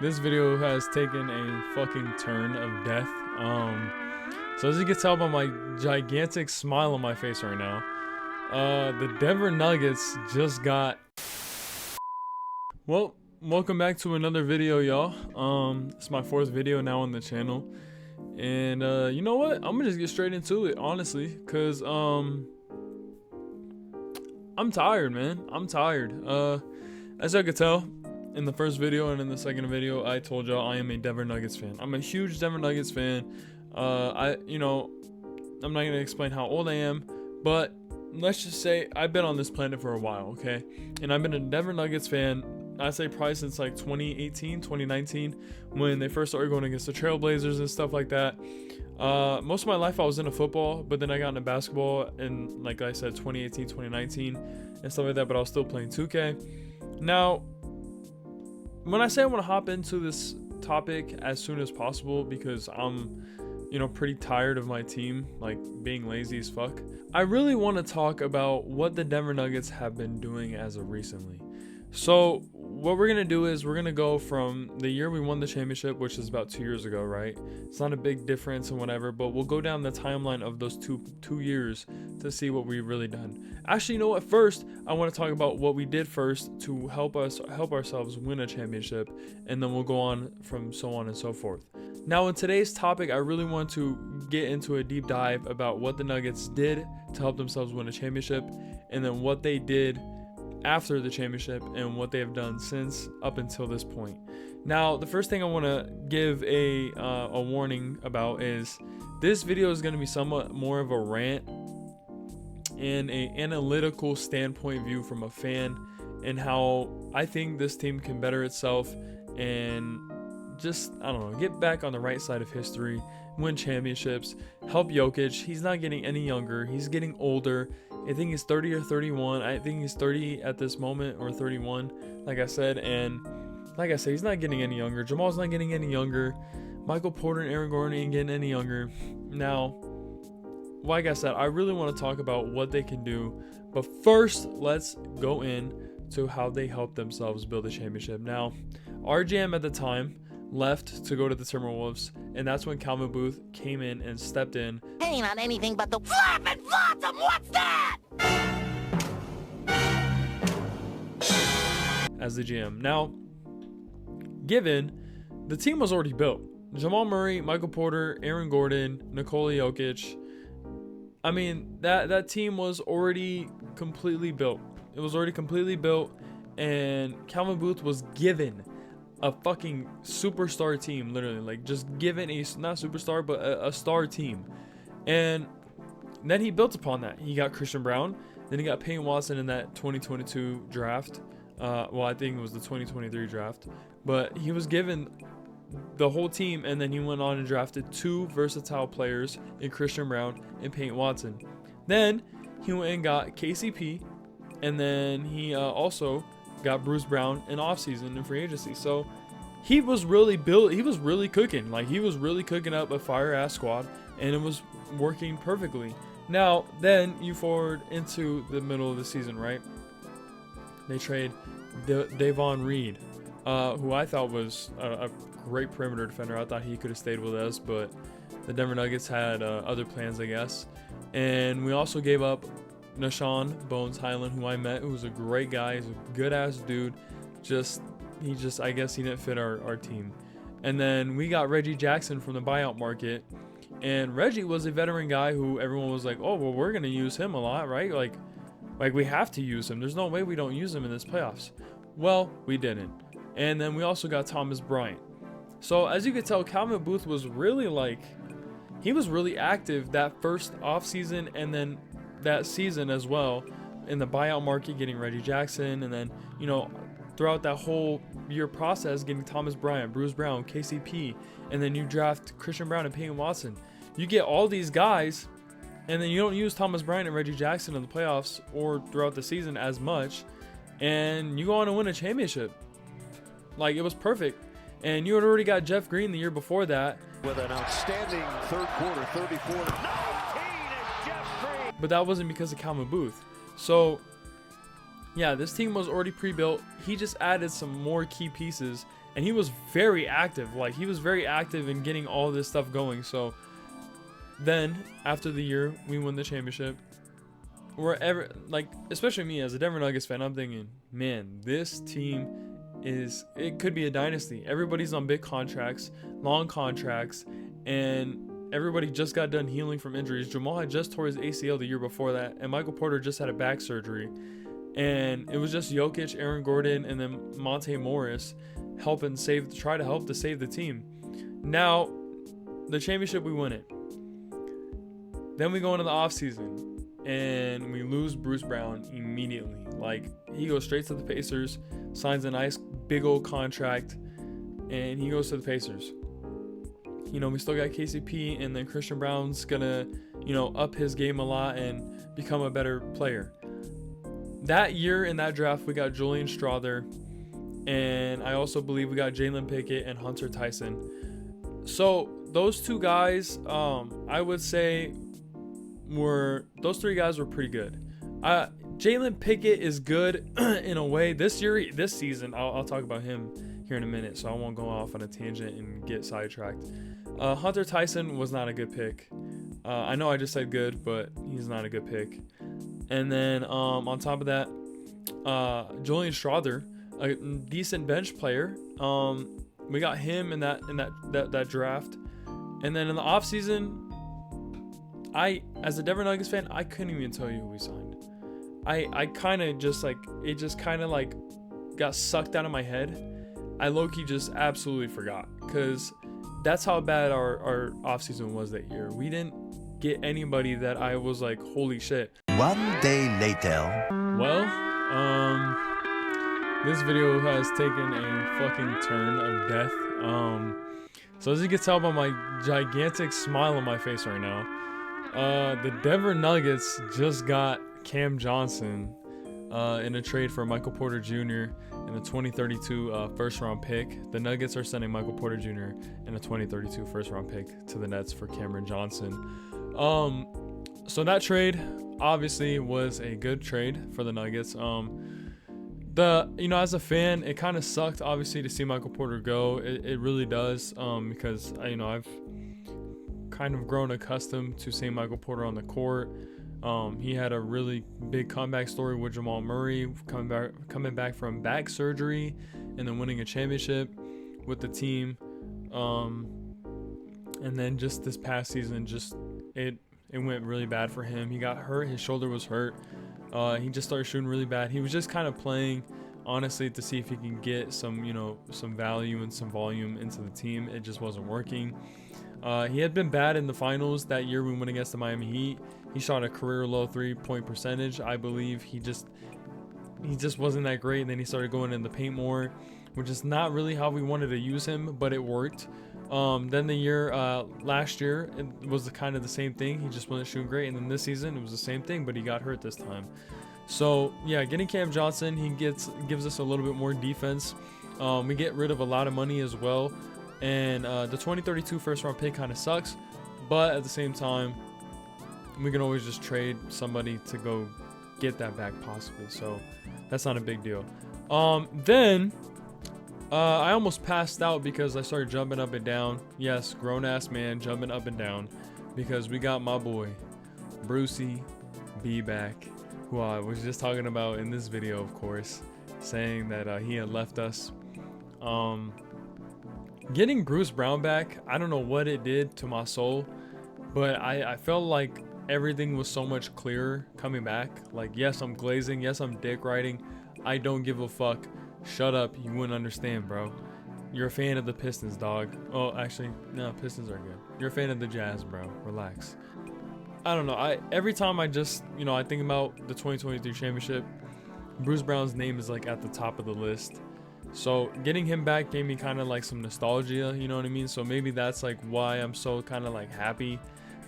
This video has taken a fucking turn of death. So as you can tell by my gigantic smile on my face right now, the Denver Nuggets just got. Well, welcome back to another video, y'all. It's my 4th video now on the channel, and you know what? I'm gonna just get straight into it, honestly, cause I'm tired, man. I'm tired. As I could tell in the first video and in the second video, I told y'all I am a Denver Nuggets fan. I'm a huge Denver Nuggets fan. I'm not gonna explain how old I am, but let's just say I've been on this planet for a while, okay? And I've been a Denver Nuggets fan, I'd say probably since like 2018, 2019, when they first started going against the Trailblazers and stuff like that. Most of my life I was into football, but then I got into basketball in, like I said, 2018, 2019 and stuff like that, but I was still playing 2K. Now, when I say I want to hop into this topic as soon as possible because I'm, pretty tired of my team, like, being lazy as fuck, I really want to talk about what the Denver Nuggets have been doing as of recently. So what we're going to do is we're going to go from the year we won the championship, which is about 2 years ago, right? It's not a big difference and whatever, but we'll go down the timeline of those two years to see what we've really done. Actually, you know what? First, I want to talk about what we did first to help ourselves win a championship, and then we'll go on from so on and so forth. Now, in today's topic, I really want to get into a deep dive about what the Nuggets did to help themselves win a championship, and then what they did after the championship and what they have done since up until this point. Now, the first thing I want to give a warning about is this video is going to be somewhat more of a rant and an analytical standpoint view from a fan, and how I think this team can better itself and just, I don't know, get back on the right side of history, win championships, help Jokic. He's not getting any younger. He's getting older. I think he's 30 or 31. I think he's 30 at this moment, or 31, like I said. And like I said, he's not getting any younger. Jamal's not getting any younger. Michael Porter and Aaron Gordon ain't getting any younger. Now, like I said, I really want to talk about what they can do. But first, let's go in to how they helped themselves build a championship. Now, our GM at the time left to go to the Timberwolves, and that's when Calvin Booth came in and stepped in. Ain't on anything but the flap and flotsam. What's that? As the GM. Now, given the team was already built, Jamal Murray, Michael Porter, Aaron Gordon, Nikola Jokic, I mean, that team was already completely built. It was already completely built, and Calvin Booth was given a fucking superstar team, literally, like, just given a, not superstar, but a star team. And then he built upon that. He got Christian Brown, then he got Peyton Watson in that 2022 draft. Well, I think it was the 2023 draft, but he was given the whole team, and then he went on and drafted 2 versatile players in Christian Brown and Peyton Watson. Then he went and got KCP, and then he also got Bruce Brown in offseason and free agency. So he was really built. He was really cooking. Like, he was really cooking up a fire ass squad, and it was working perfectly. Now, then you forward into the middle of the season, right? They trade Davon Reed, who I thought was a great perimeter defender. I thought he could have stayed with us, but the Denver Nuggets had other plans, I guess. And we also gave up Nashawn Bones Highland, who I met, who was a great guy. He's a good ass dude. I guess he didn't fit our team. And then we got Reggie Jackson from the buyout market, and Reggie was a veteran guy who everyone was like, oh, well, we're gonna use him a lot, right? Like we have to use him. There's no way we don't use him in this playoffs. Well, we didn't. And then we also got Thomas Bryant. So as you can tell, Calvin Booth was really he was really active that first offseason, and then that season as well in the buyout market, getting Reggie Jackson, and then, throughout that whole year process, getting Thomas Bryant, Bruce Brown, KCP, and then you draft Christian Brown and Peyton Watson. You get all these guys, and then you don't use Thomas Bryant and Reggie Jackson in the playoffs or throughout the season as much, and you go on to win a championship. Like, it was perfect. And you had already got Jeff Green the year before that, with an outstanding third quarter, 34. But that wasn't because of Calvin Booth. So yeah, this team was already pre-built. He just added some more key pieces, and he was very active. Like, he was very active in getting all this stuff going. So then after the year, we won the championship. Especially me as a Denver Nuggets fan, I'm thinking, man, this team it could be a dynasty. Everybody's on big contracts, long contracts, and everybody just got done healing from injuries. Jamal had just tore his ACL the year before that, and Michael Porter just had a back surgery. And it was just Jokic, Aaron Gordon, and then Monte Morris try to help to save the team. Now, the championship, we win it. Then we go into the offseason, and we lose Bruce Brown immediately. Like, he goes straight to the Pacers, signs a nice big old contract, and he goes to the Pacers. You know, we still got KCP, and then Christian Brown's gonna, up his game a lot and become a better player. That year in that draft, we got Julian Strawther, and I also believe we got Jalen Pickett and Hunter Tyson. So those two guys, I would say those three guys were pretty good. Jalen Pickett is good in a way. This season, I'll talk about him here in a minute, so I won't go off on a tangent and get sidetracked. Hunter Tyson was not a good pick. I know I just said good, but he's not a good pick. And then on top of that, Julian Strawther, a decent bench player. We got him in that draft. And then in the offseason, as a Denver Nuggets fan, I couldn't even tell you who we signed. I kind of just got sucked out of my head. I low-key just absolutely forgot, because that's how bad our offseason was that year. We didn't get anybody that I was like, holy shit. One day later. Well, this video has taken a fucking turn of death. So as you can tell by my gigantic smile on my face right now, the Denver Nuggets just got Cam Johnson in a trade for Michael Porter Jr. and a 2032 first-round pick. The Nuggets are sending Michael Porter Jr. and a 2032 first-round pick to the Nets for Cameron Johnson. So that trade obviously was a good trade for the Nuggets. As a fan, it kind of sucked obviously to see Michael Porter go. It really does, because I've kind of grown accustomed to seeing Michael Porter on the court. He had a really big comeback story with Jamal Murray coming back from back surgery and then winning a championship with the team. And then just this past season, it went really bad for him. He got hurt. His shoulder was hurt. He just started shooting really bad. He was just kind of playing, honestly, to see if he can get some value and some volume into the team. It just wasn't working. He had been bad in the finals that year we went against the Miami Heat. He shot a career low 3-point percentage. I believe he just wasn't that great. And then he started going in the paint more, which is not really how we wanted to use him, but it worked. Then the year last year, it was kind of the same thing. He just wasn't shooting great. And then this season, it was the same thing, but he got hurt this time. So yeah, getting Cam Johnson, he gives us a little bit more defense. We get rid of a lot of money as well. And the 2032 first round pick kind of sucks, but at the same time, we can always just trade somebody to go get that back possibly. So that's not a big deal. Then I almost passed out because I started jumping up and down. Yes, grown ass man jumping up and down, because we got my boy Brucey B back, who I was just talking about in this video, of course, saying that he had left us. Getting Bruce Brown back, I don't know what it did to my soul, but I felt like everything was so much clearer coming back. Like, yes, I'm glazing. Yes, I'm dick riding. I don't give a fuck. Shut up. You wouldn't understand, bro. You're a fan of the Pistons, dog. Oh, actually, no, Pistons are good. You're a fan of the Jazz, bro. Relax. I don't know. Every time I just, I think about the 2023 championship, Bruce Brown's name is like at the top of the list. So getting him back gave me kind of like some nostalgia, you know what I mean? So maybe that's like why I'm so kind of like happy.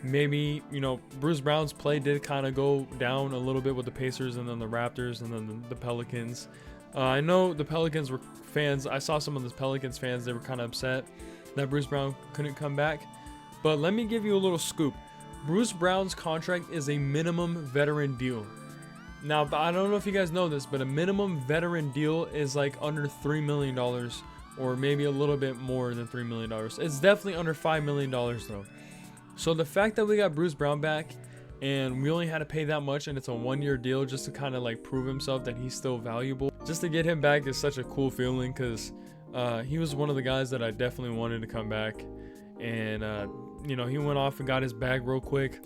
Maybe, Bruce Brown's play did kind of go down a little bit with the Pacers and then the Raptors and then the Pelicans. I know the Pelicans were fans. I saw some of the Pelicans fans, they were kind of upset that Bruce Brown couldn't come back. But let me give you a little scoop. Bruce Brown's contract is a minimum veteran deal. Now, I don't know if you guys know this, but a minimum veteran deal is like under $3 million, or maybe a little bit more than $3 million. It's definitely under $5 million though. So the fact that we got Bruce Brown back and we only had to pay that much, and it's a 1-year deal just to kind of like prove himself that he's still valuable, just to get him back is such a cool feeling, because he was one of the guys that I definitely wanted to come back. And you know, he went off and got his bag real quick.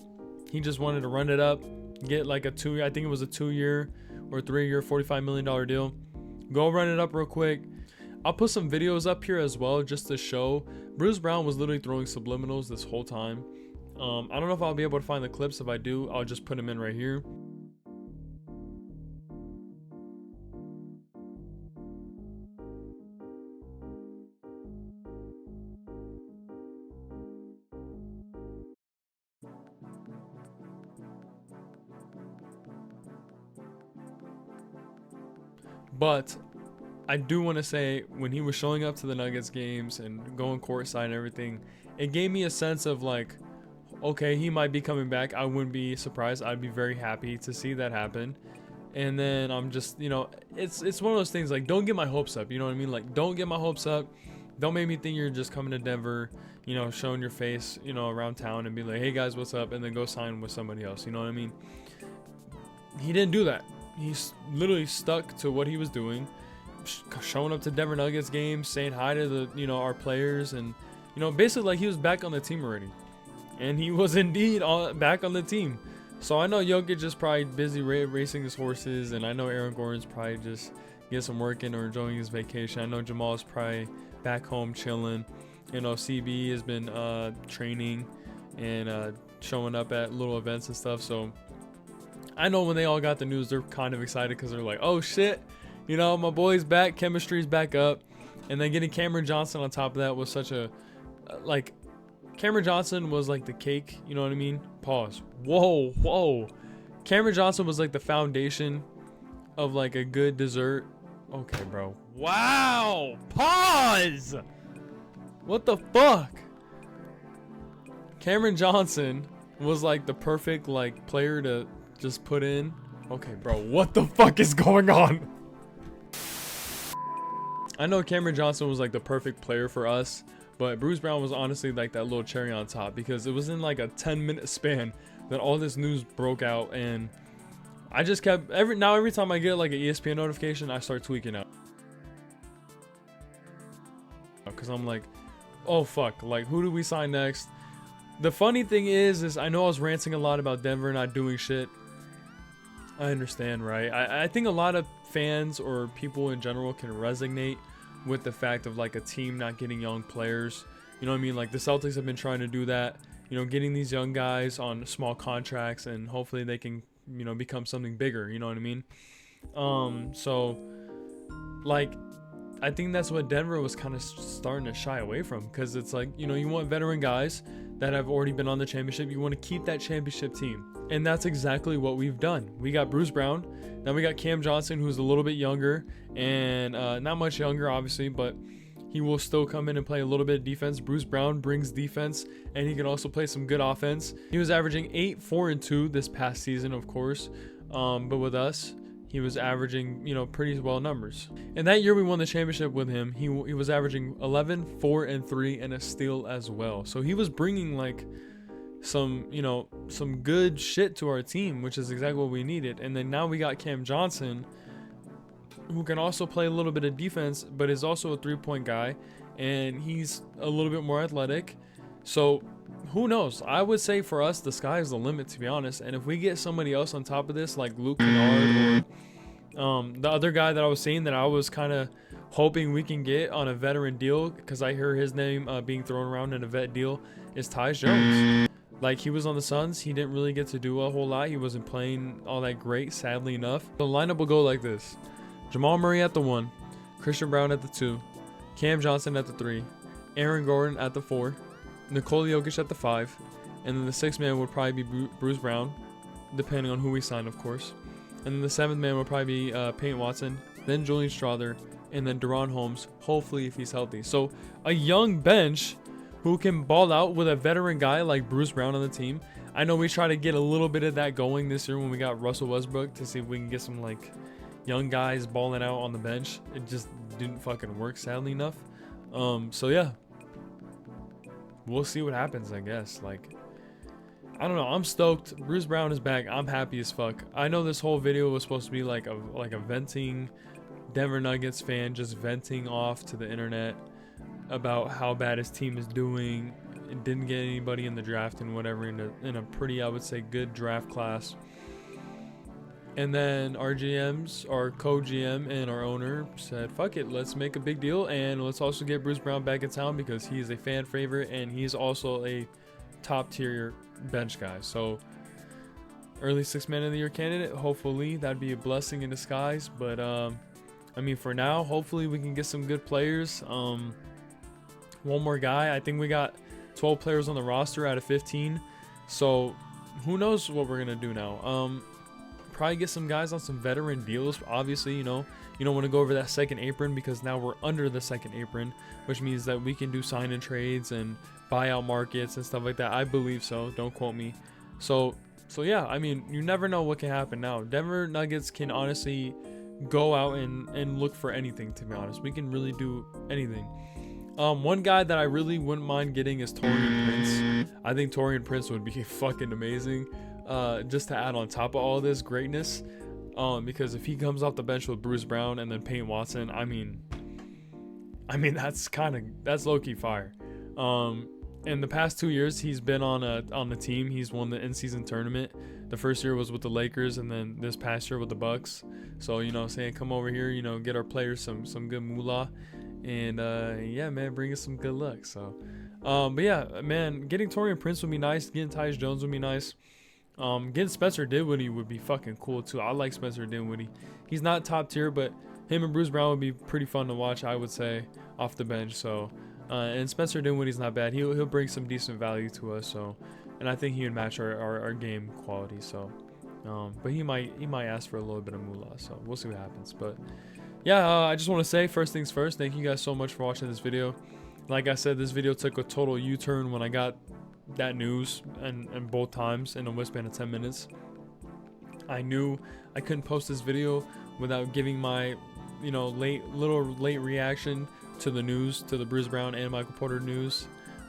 He just wanted to run it up, get like I think it was a 2-year or 3-year $45 million deal. Go run it up real quick. I'll put some videos up here as well just to show. Bruce Brown was literally throwing subliminals this whole time. I don't know if I'll be able to find the clips. If I do, I'll just put them in right here. But I do want to say, when he was showing up to the Nuggets games and going courtside and everything, it gave me a sense of like, okay, he might be coming back. I wouldn't be surprised. I'd be very happy to see that happen. And then I'm just, you know, it's one of those things, like, don't get my hopes up. You know what I mean? Like, don't get my hopes up. Don't make me think you're just coming to Denver, you know, showing your face, you know, around town and be like, hey guys, what's up? And then go sign with somebody else. You know what I mean? He didn't do that. He's literally stuck to what he was doing, showing up to Denver Nuggets games, saying hi to the, you know, our players, and, you know, basically like he was back on the team already. And he was indeed back on the team. So I know Jokic is probably busy racing his horses, and I know Aaron Gordon's probably just getting some work in or enjoying his vacation. I know Jamal's probably back home chilling. You know, CB has been training and showing up at little events and stuff. So I know when they all got the news, they're kind of excited because they're like, oh shit, you know, my boy's back, chemistry's back up. And then getting Cameron Johnson on top of that was such a, like, Cameron Johnson was like the cake, you know what I mean? Pause. Whoa. Cameron Johnson was like the foundation of like a good dessert. Okay, bro. Wow. Pause. What the fuck? Cameron Johnson was like the perfect like player to just put in. Okay, bro. What the fuck is going on? I know Cameron Johnson was like the perfect player for us, but Bruce Brown was honestly like that little cherry on top, because it was in like a 10-minute span that all this news broke out, and I just kept every time I get like an ESPN notification, I start tweaking out, because I'm like, oh fuck, like who do we sign next? The funny thing is I know I was ranting a lot about Denver not doing shit. I understand, right? I think a lot of fans or people in general can resonate with the fact of like a team not getting young players. You know what I mean? Like the Celtics have been trying to do that, you know, getting these young guys on small contracts, and hopefully they can, you know, become something bigger. You know what I mean? So like, I think that's what Denver was kind of starting to shy away from, because it's like, you know, you want veteran guys that have already been on the championship. You want to keep that championship team. And that's exactly what we've done. We got Bruce Brown. Now we got Cam Johnson, who's a little bit younger, and not much younger, obviously, but he will still come in and play a little bit of defense. Bruce Brown brings defense, and he can also play some good offense. He was averaging 8, 4, and 2 this past season, of course. But with us, he was averaging, you know, pretty well numbers. And that year we won the championship with him. He was averaging 11, 4, and 3, and a steal as well. So he was bringing like some, you know, some good shit to our team, which is exactly what we needed. And then now we got Cam Johnson, who can also play a little bit of defense, but is also a 3-point guy, and he's a little bit more athletic. So who knows? I would say for us, the sky is the limit, to be honest. And if we get somebody else on top of this, like Luke Kennard, or the other guy that I was saying that I was kind of hoping we can get on a veteran deal, because I hear his name being thrown around in a vet deal, is Tyus Jones. Like, he was on the Suns. He didn't really get to do a whole lot. He wasn't playing all that great, sadly enough. The lineup will go like this: Jamal Murray at the 1, Christian Brown at the 2, Cam Johnson at the 3, Aaron Gordon at the 4, Nikola Jokic at the 5, and then the 6th man would probably be Bruce Brown, depending on who we sign, of course. And then the 7th man would probably be Peyton Watson, then Julian Strawther, and then Deron Holmes, hopefully, if he's healthy. So a young bench who can ball out with a veteran guy like Bruce Brown on the team. I know we try to get a little bit of that going this year when we got Russell Westbrook to see if we can get some like young guys balling out on the bench. It just didn't fucking work, sadly enough. So yeah, we'll see what happens, I guess. Like, I don't know. I'm stoked. Bruce Brown is back. I'm happy as fuck. I know this whole video was supposed to be like a venting Denver Nuggets fan just venting off to the internet about how bad his team is doing. It didn't get anybody in the draft and whatever in a pretty, I would say, good draft class. And then our GMs, our co-GM and our owner said, fuck it, let's make a big deal and let's also get Bruce Brown back in town because he's a fan favorite and he's also a top tier bench guy. So early 6th man of the year candidate, hopefully that'd be a blessing in disguise. But I mean, for now, hopefully we can get some good players. One more guy. I think we got 12 players on the roster out of 15. So who knows what we're gonna do now. Probably get some guys on some veteran deals. Obviously, you don't want to go over that second apron because now we're under the second apron, which means that we can do sign and trades and buyout markets and stuff like that. I believe so. Don't quote me. So yeah, I mean, you never know what can happen now. Denver Nuggets can honestly go out and look for anything, to be honest. We can really do anything. One guy that I really wouldn't mind getting is Taurean Prince. I think Taurean Prince would be fucking amazing. Just to add on top of all this greatness, because if he comes off the bench with Bruce Brown and then Peyton Watson, I mean that's low-key fire. In the past 2 years he's been on the team. He's won the in-season tournament. The first year was with the Lakers and then this past year with the Bucks. So saying come over here, get our players some good moolah, and yeah, man, bring us some good luck. So but yeah, man, getting Taurean Prince would be nice. Getting Tyus Jones would be nice. Getting Spencer Dinwiddie would be fucking cool too. I like Spencer Dinwiddie. He's not top tier, but him and Bruce Brown would be pretty fun to watch, I would say, off the bench. So, and Spencer Dinwiddie's not bad. He'll bring some decent value to us. So, and I think he would match our game quality. So, but he might ask for a little bit of moolah. So we'll see what happens. But yeah, I just want to say first things first. Thank you guys so much for watching this video. Like I said, this video took a total U-turn when I got that news, and both times in a whisper of 10 minutes. I knew I couldn't post this video without giving my late reaction to the news, to the Bruce Brown and Michael Porter news,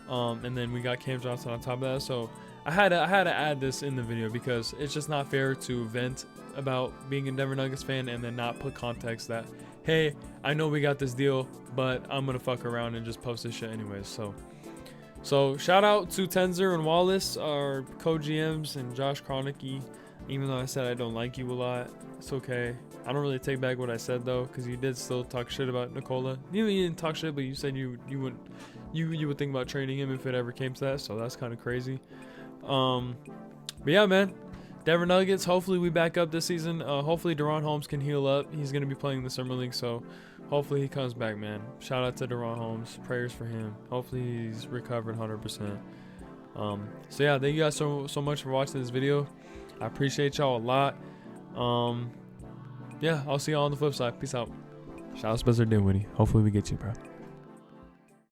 and then we got Cam Johnson on top of that. So I had to add this in the video because it's just not fair to vent about being a Denver Nuggets fan and then not put context that, hey, I know we got this deal, but I'm gonna fuck around and just post this shit anyways. So shout out to Tenzer and Wallace, our co-GMs, and Josh Kroenke. Even though I said I don't like you a lot, it's okay. I don't really take back what I said though, because you did still talk shit about Nikola. You didn't talk shit, but you said you would think about trading him if it ever came to that. So that's kind of crazy. But yeah, man, Denver Nuggets. Hopefully we back up this season. Hopefully DaRon Holmes can heal up. He's gonna be playing the summer league, so hopefully he comes back, man. Shout out to DaRon Holmes. Prayers for him. Hopefully he's recovered 100%. So yeah, thank you guys so much for watching this video. I appreciate y'all a lot. Yeah, I'll see y'all on the flip side. Peace out. Shout out Spencer Dinwiddie. Hopefully we get you, bro.